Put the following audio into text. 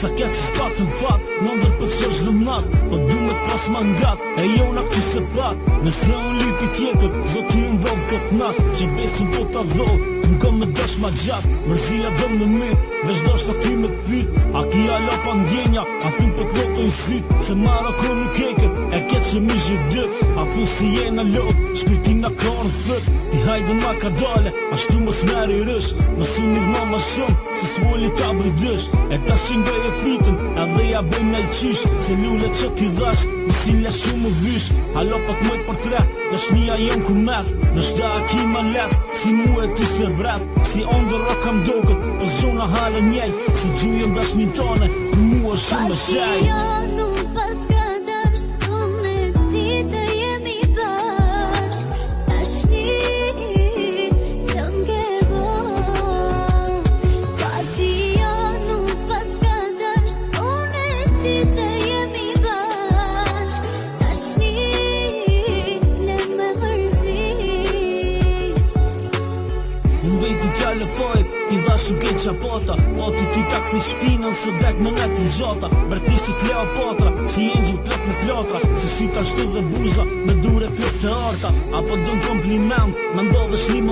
Sa ketë s'pa të fat, në ndër për qësh dhe mnat, po du me pas mangat, e jona këtu se pat. Nëse unë lipi tjetër, zoti më vëmë këtë nat, që besin po t'a dhoh, më kom me dësh ma gjatë, mërzia dhe më mit, veç dosht aty me t'pyt, a ki ala pa ndjenja, a thun po t'lotoj syt, se mara ko nuk eket, e ketë që mi zhjëdyt, a thun si jena lot, shpirtin na ka në fët, ti hajde ma ka dale, ashtu mos meri rësh, mos unë i dhna ma shumë, se s'voli ta bëjdysh, e ta shingoj e fitën, edhe ja bëjmë me qysh, se lullet që ti dhash, mësin le shumë më vysh, halo pak moj portret, dëshnia jem ku met, në shda a ki ma let, si mu e ty se vret, si ondër o kam doket, o zona halë njej, si gjujëm dashnin tone, mu e shumë me shajt. Unë vejti gjallë fojt, ti dha shumë keq qapota, foti ti ka këthi shpinën, së dek me net të gjota, bërti si Kleopatra, si engjëll plot me flotra, si syta shtë dhe buza, me dure flok të arta, apo dën kompliment, me ndodhe shlimë